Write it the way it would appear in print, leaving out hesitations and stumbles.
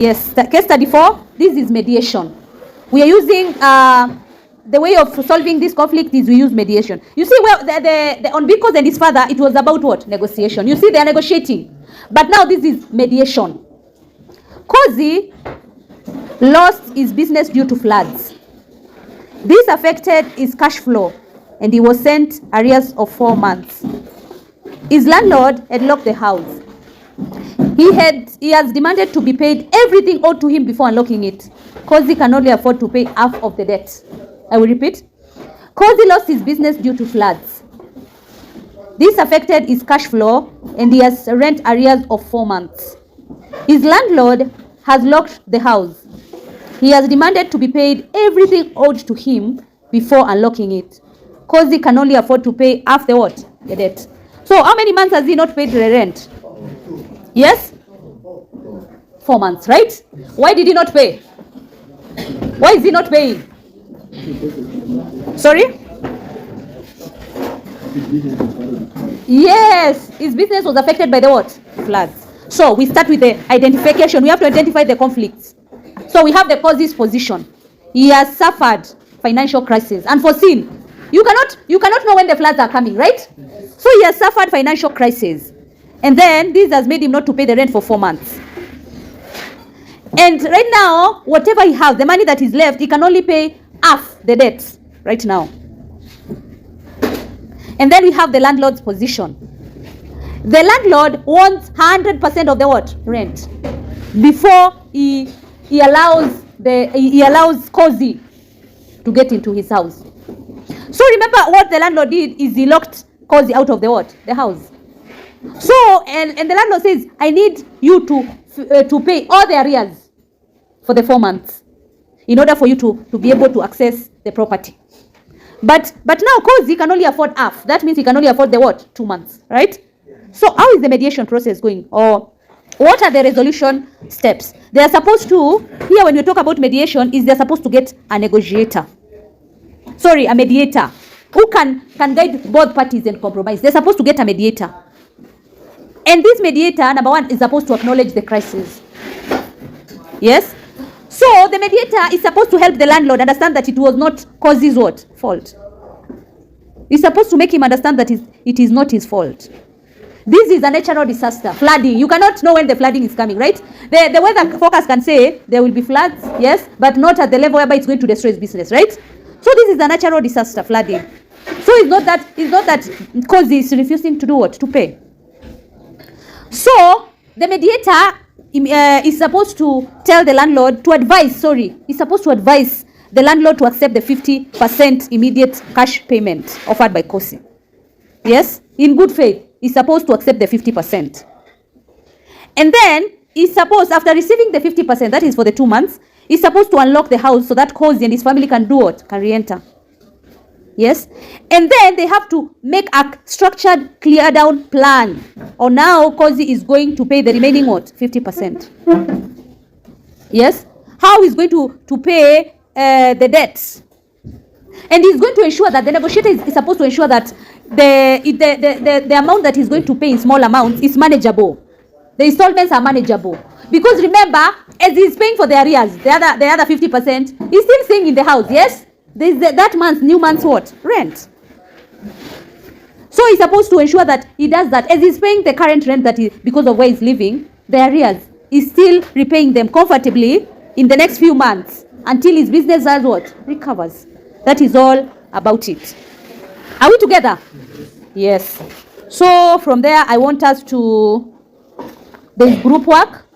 Yes, case study 4, this is mediation. We are using the way of solving this conflict is we use mediation. You see, well, on Bikos and his father, it was about what? Negotiation. You see, they are negotiating. But now this is mediation. K.C.S.E lost his business due to floods. This affected his cash flow, and he was sent arrears of 4 months. His landlord had locked the house. He has demanded to be paid everything owed to him before unlocking it. K.C.S.E can only afford to pay half of the debt. I will repeat. K.C.S.E lost his business due to floods. This affected his cash flow, and he has rent arrears of 4 months. His landlord has locked the house. He has demanded to be paid everything owed to him before unlocking it. K.C.S.E can only afford to pay half the what? The debt. So how many months has he not paid the rent? Yes? 4 months, right? Why did he not pay? Why is he not paying? Sorry? Yes, his business was affected by the what? Floods. So we start with the identification. We have to identify the conflicts. So we have the K.C.S.E's position. He has suffered financial crisis, unforeseen. You cannot know when the floods are coming, right? So he has suffered financial crisis. And then this has made him not to pay the rent for 4 months. And right now, whatever he has, the money that is left, he can only pay half the debt right now. And then we have the landlord's position. The landlord wants 100% of the what? Rent. Before he allows K.C.S.E to get into his house. So remember what the landlord did is he locked K.C.S.E out of the what? The house. So and the landlord says, I need you to pay all the arrears for the 4 months in order for you to be able to access the property. But now K.C.S.E can only afford half. That means he can only afford the what? 2 months, right? So how is the mediation process going? Or what are the resolution steps? They are supposed to, here when we talk about mediation, is they're supposed to get a negotiator. Sorry, a mediator who can guide both parties and compromise. They're supposed to get a mediator. And this mediator, number 1, is supposed to acknowledge the crisis. Yes? So the mediator is supposed to help the landlord understand that it was not K.C.S.E's what? Fault. He's supposed to make him understand that it is not his fault. This is a natural disaster, flooding. You cannot know when the flooding is coming, right? The weather forecast can say there will be floods, yes, but not at the level whereby it's going to destroy his business, right? So this is a natural disaster, flooding. So it's not that K.C.S.E is refusing to do what? To pay. So the mediator is supposed to tell the landlord to advise, he's supposed to advise the landlord to accept the 50% immediate cash payment offered by K.C.S.E. Yes, in good faith, he's supposed to accept the 50%. And then he's supposed, after receiving the 50%, that is for the 2 months, he's supposed to unlock the house so that K.C.S.E and his family can do what? Can re-enter. Yes, and then they have to make a structured clear down plan. Or now K.C.S.E is going to pay the remaining what? 50%. Yes, how he's going to pay the debts. And he's going to ensure that the negotiator is supposed to ensure that the amount that he's going to pay in small amounts is manageable. The installments are manageable. Because remember, as he's paying for the arrears, the other 50%, he's still staying in the house, yes? There's that new month's what? Rent. So he's supposed to ensure that he does that. As he's paying the current rent because of where he's living, the arrears, he's still repaying them comfortably in the next few months until his business does what? Recovers. That is all about it. Are we together? Yes. So from there, I want us to, there's group work.